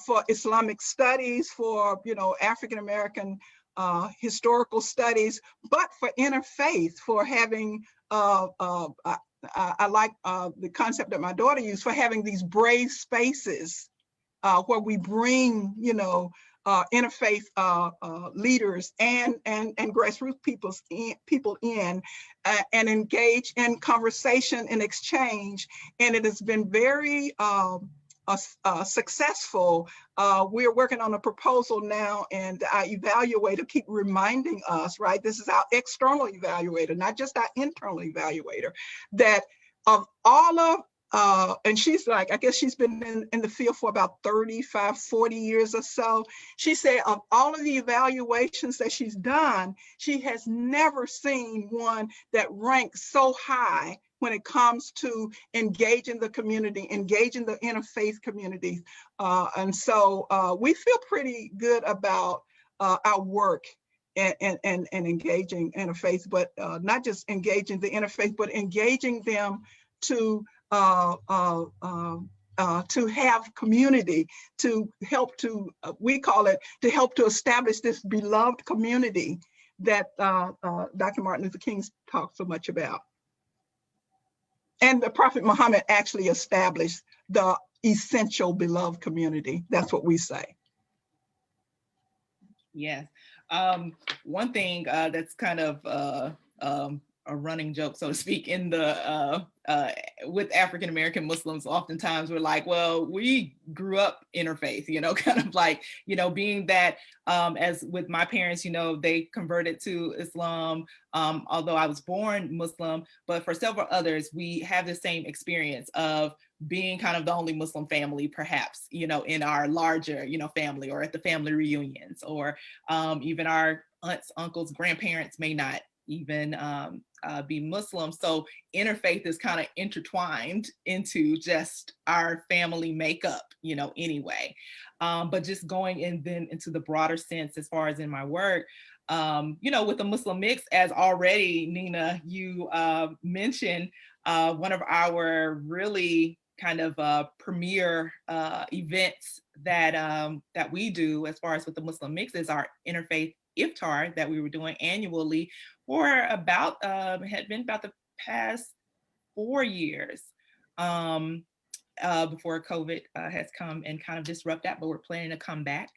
for Islamic studies, for African American historical studies, but for interfaith, for having I like the concept that my daughter used, for having these brave spaces where we bring, interfaith leaders and grassroots people in and engage in conversation and exchange. And it has been very successful. We're working on a proposal now, and our evaluator keep reminding us, right? This is our external evaluator, not just our internal evaluator, that of all of, and she's like, I guess she's been in the field for about 35, 40 years or so. She said of all of the evaluations that she's done, she has never seen one that ranks so high when it comes to engaging the community, engaging the interfaith community. And so we feel pretty good about our work and engaging interfaith, but not just engaging the interfaith, but engaging them to have community, to help to, we call it, to help to establish this beloved community that Dr. Martin Luther King talked so much about. And the Prophet Muhammad actually established the essential beloved community. That's what we say. Yes. One thing that's kind of a running joke, so to speak, in the with African American Muslims, oftentimes we're like, well, we grew up interfaith, kind of like, being that as with my parents, they converted to Islam, although I was born Muslim, but for several others, we have the same experience of being kind of the only Muslim family, perhaps, in our larger, family, or at the family reunions, or even our aunts, uncles, grandparents may not even be Muslim. So interfaith is kind of intertwined into just our family makeup, anyway. But just going in then into the broader sense, as far as in my work, with the Muslim mix, as already, Nina, you mentioned, one of our really kind of premier events that we do as far as with the Muslim mix is our interfaith Iftar that we were doing annually for about had been about the past 4 years before COVID has come and kind of disrupt that, but we're planning to come back.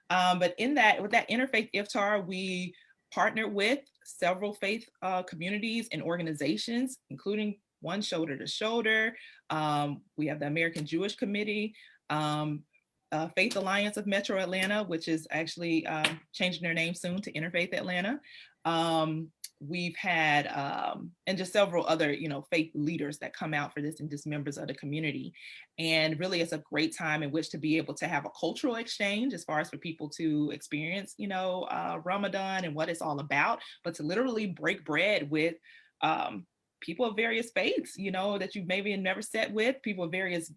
But with that interfaith Iftar, we partnered with several faith communities and organizations, including one Shoulder to Shoulder. We have the American Jewish Committee, Faith Alliance of Metro Atlanta, which is actually changing their name soon to Interfaith Atlanta. We've had, and just several other, faith leaders that come out for this, and just members of the community. And really, it's a great time in which to be able to have a cultural exchange, as far as for people to experience, Ramadan and what it's all about, but to literally break bread with people of various faiths, that you maybe never sat with, people of various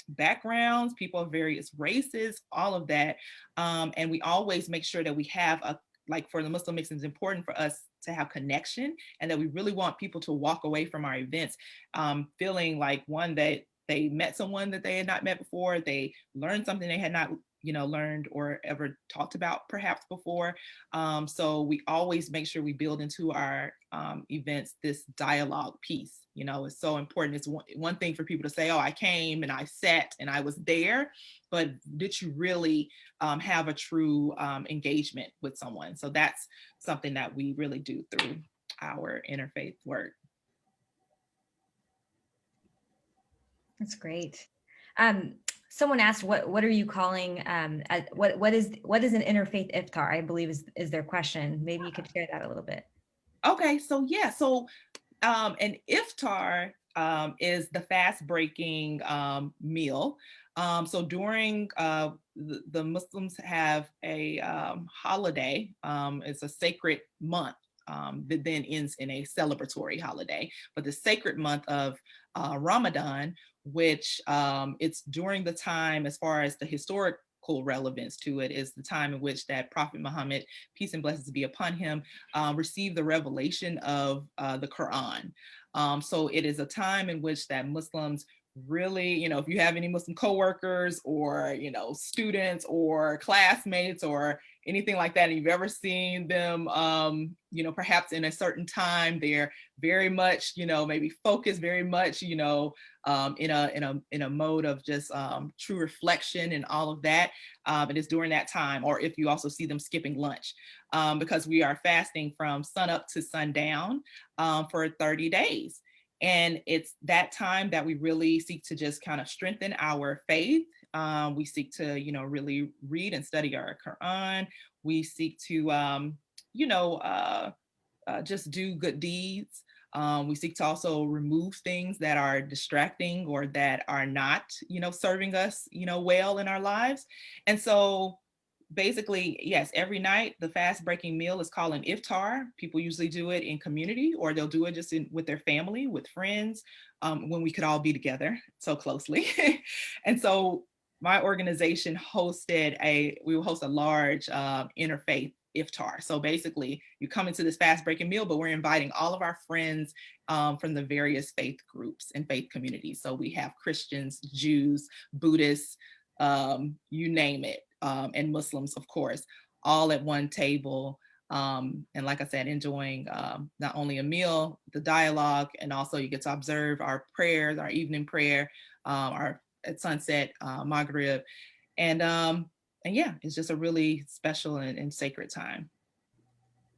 backgrounds, people of various races, all of that. And we always make sure that we have like for the Muslim mix, it's important for us to have connection, and that we really want people to walk away from our events feeling like, one, that they met someone that they had not met before, they learned something they had not learned or ever talked about perhaps before. So we always make sure we build into our events this dialogue piece. It's so important. It's one thing for people to say, oh, I came and I sat and I was there, but did you really have a true engagement with someone? So that's something that we really do through our interfaith work. That's great. Someone asked, what are you calling, what is an interfaith iftar, I believe is their question. Maybe you could share that a little bit. Okay, so yeah, so an iftar is the fast breaking meal. So during the Muslims have a holiday, it's a sacred month that then ends in a celebratory holiday, but the sacred month of Ramadan, which it's during the time, as far as the historical relevance to it, is the time in which that Prophet Muhammad, peace and blessings be upon him, received the revelation of the Quran. So it is a time in which that Muslims really, if you have any Muslim coworkers or, students or classmates or anything like that, and you've ever seen them, perhaps in a certain time, they're very much, maybe focused very much, in a mode of just true reflection and all of that. And it's during that time, or if you also see them skipping lunch, because we are fasting from sunup to sundown for 30 days. And it's that time that we really seek to just kind of strengthen our faith. We seek to, really read and study our Quran. We seek to, just do good deeds. We seek to also remove things that are distracting or that are not, serving us, well in our lives. And so basically, yes, every night the fast breaking meal is called an iftar. People usually do it in community, or they'll do it just with their family, with friends, when we could all be together so closely. And so my organization we will host a large interfaith iftar. So basically you come into this fast breaking meal, but we're inviting all of our friends from the various faith groups and faith communities. So we have Christians, Jews, Buddhists, you name it, and Muslims, of course, all at one table. And like I said, enjoying not only a meal, the dialogue, and also you get to observe our prayers, our evening prayer, our at sunset, Maghrib. And yeah, it's just a really special and sacred time.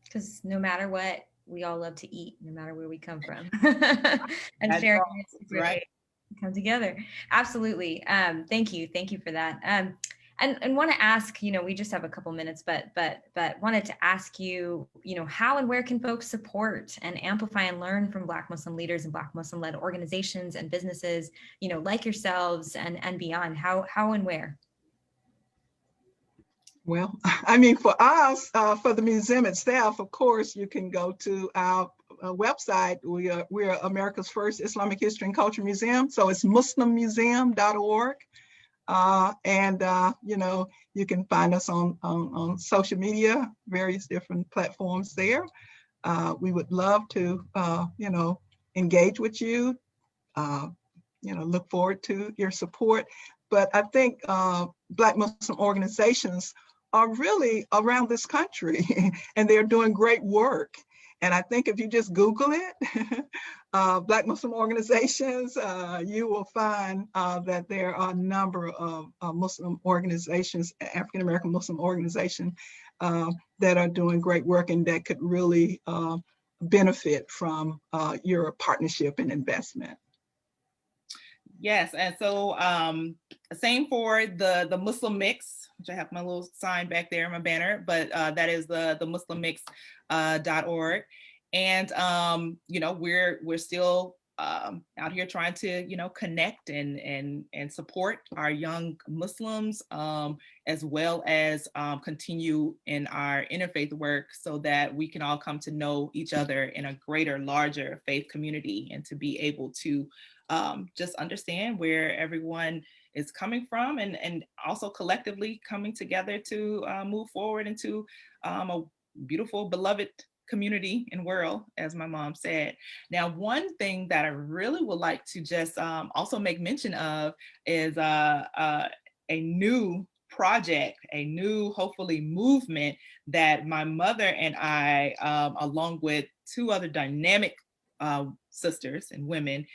Because no matter what, we all love to eat, no matter where we come from. And That's sharing is right. Come together. Absolutely. Thank you for that. And want to ask, we just have a couple minutes, but wanted to ask you, how and where can folks support and amplify and learn from Black Muslim leaders and Black Muslim led organizations and businesses, like yourselves and beyond? How and where? Well, I mean, for us, for the museum itself, of course, you can go to our website. We are America's first Islamic History and Culture Museum. So it's muslimmuseum.org. And you can find us on social media, various different platforms there. We would love to, engage with you, look forward to your support. But I think Black Muslim organizations are really around this country and they're doing great work. And I think if you just Google it, Black Muslim organizations, you will find that there are a number of Muslim organizations, African-American Muslim organizations, that are doing great work and that could really benefit from your partnership and investment. Yes, and so same for the Muslim Mix, which I have my little sign back there in my banner, but that is the muslimmix.org. And we're still out here trying to connect and support our young Muslims, as well as continue in our interfaith work so that we can all come to know each other in a greater, larger faith community, and to be able to just understand where everyone is coming from, and also collectively coming together to move forward into a beautiful, beloved community and world, as my mom said. Now, one thing that I really would like to just also make mention of is a new project, a new, hopefully, movement that my mother and I, along with two other dynamic sisters and women,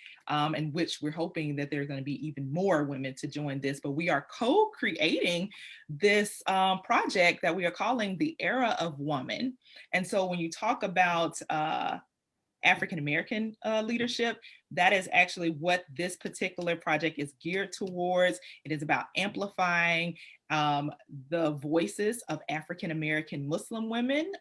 in which we're hoping that there are going to be even more women to join this, but we are co-creating this project that we are calling the Era of Woman. And so when you talk about African-American leadership, that is actually what this particular project is geared towards. It is about amplifying the voices of African-American Muslim women,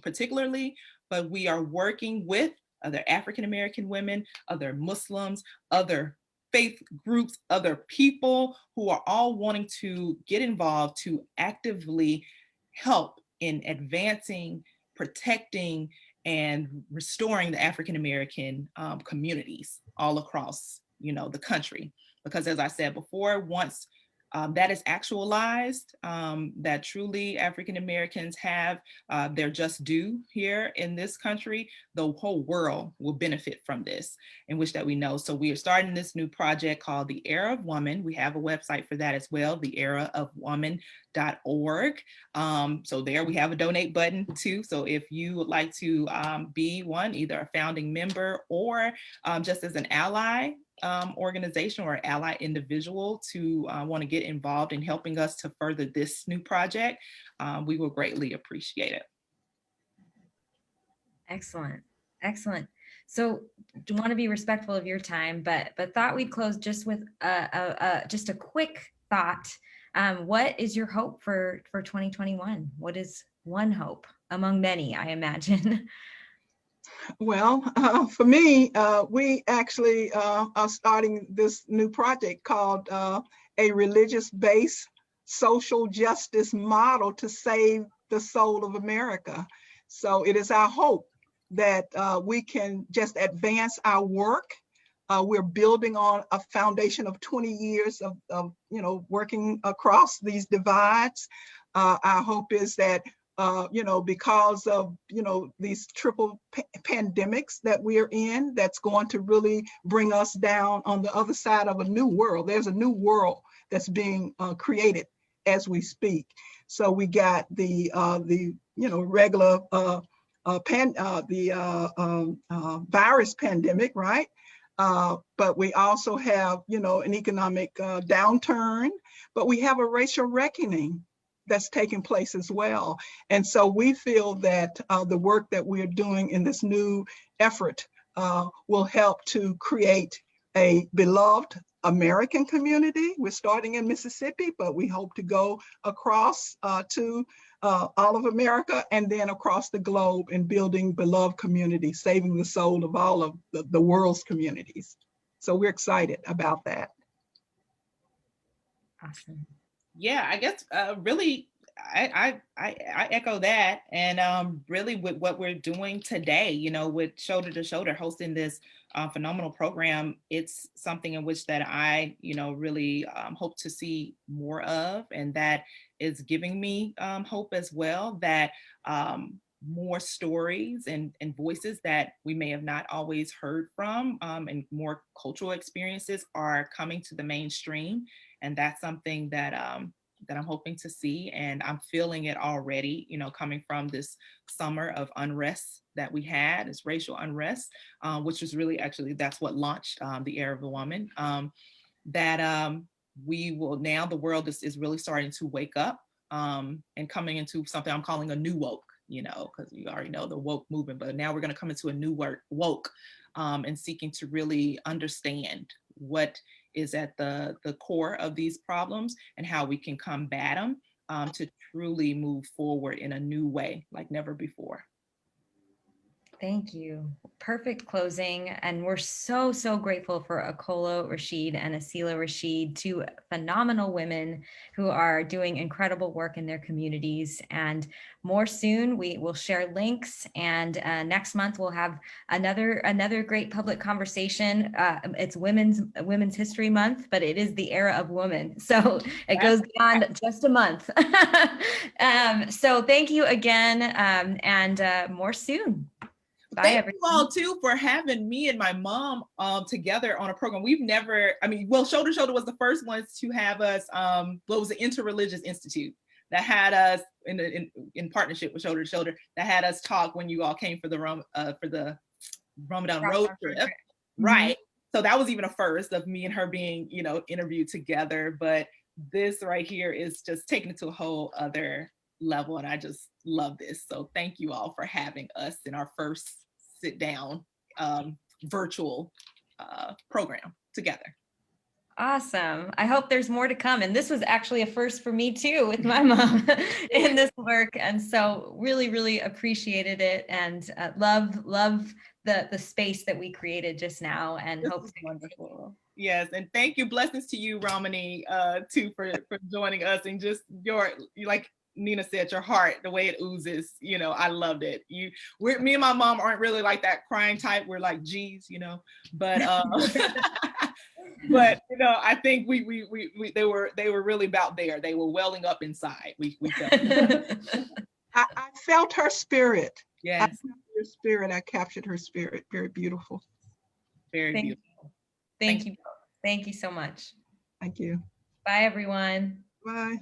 particularly, but we are working with other African-American women, other Muslims, other faith groups, other people who are all wanting to get involved to actively help in advancing, protecting, and restoring the African-American communities all across, the country. Because as I said before, once that is actualized, that truly African-Americans have their just due here in this country, the whole world will benefit from this, in which that we know. So we are starting this new project called the Era of Woman. We have a website for that as well, theeraofwoman.org. So there we have a donate button too. So if you would like to be one, either a founding member or just as an ally organization or ally individual to want to get involved in helping us to further this new project, we will greatly appreciate it. Excellent. Excellent. So do want to be respectful of your time, but thought we'd close just with just a quick thought. What is your hope for 2021? What is one hope among many, I imagine? Well, for me, we actually are starting this new project called a religious-based social justice model to save the soul of America. So it is our hope that we can just advance our work. We're building on a foundation of 20 years of working across these divides. Our hope is that because of, these triple pandemics that we're in, that's going to really bring us down on the other side of a new world. There's a new world that's being created as we speak. So we got the regular virus pandemic, right? But we also have, an economic downturn, but we have a racial reckoning that's taking place as well. And so we feel that the work that we're doing in this new effort will help to create a beloved American community. We're starting in Mississippi, but we hope to go across to all of America and then across the globe in building beloved communities, saving the soul of all of the world's communities. So we're excited about that. Awesome. Yeah, I guess really I echo that, and really with what we're doing today, with Shoulder to Shoulder hosting this phenomenal program, it's something in which that I really hope to see more of, and that is giving me hope as well that more stories and voices that we may have not always heard from, and more cultural experiences are coming to the mainstream. And that's something that that I'm hoping to see, and I'm feeling it already, coming from this summer of unrest that we had, this racial unrest, which was really actually, that's what launched the Era of a Woman, that we will now, the world is really starting to wake up and coming into something I'm calling a new woke, because you already know the woke movement, but now we're going to come into a new woke and seeking to really understand what is at the core of these problems and how we can combat them to truly move forward in a new way like never before. Thank you. Perfect closing. And we're so, so grateful for Okolo Rashid and Aseelah Rashid, two phenomenal women who are doing incredible work in their communities. And more soon, we will share links. And next month, we'll have another great public conversation. It's Women's History Month, but it is the era of women. So it goes beyond just a month. So thank you again, and more soon. Bye, Thank everyone. you all too for having me and my mom together on a program. We've never, well, Shoulder to Shoulder was the first ones to have us, what was the Interreligious Institute that had us in partnership with Shoulder to Shoulder, that had us talk when you all came for the Ramadan road trip. Right. So that was even a first of me and her being, interviewed together. But this right here is just taking it to a whole other level. And I just love this. So thank you all for having us in our first sit down virtual program together. Awesome. I hope there's more to come. And this was actually a first for me too, with my mom in this work. And so really, really appreciated it, and love the space that we created just now, and hope it's wonderful. Yes, and thank you. Blessings to you, Ramani, too, for joining us, and just like Nina said, your heart, the way it oozes, I loved it. Me and my mom aren't really like that crying type. We're like, geez, but but I think they were really about there. They were welling up inside. We felt I felt her spirit. Yes. I felt her spirit. I captured her spirit. Very beautiful. Very beautiful. Thank you. Thank you so much. Thank you. Bye, everyone. Bye.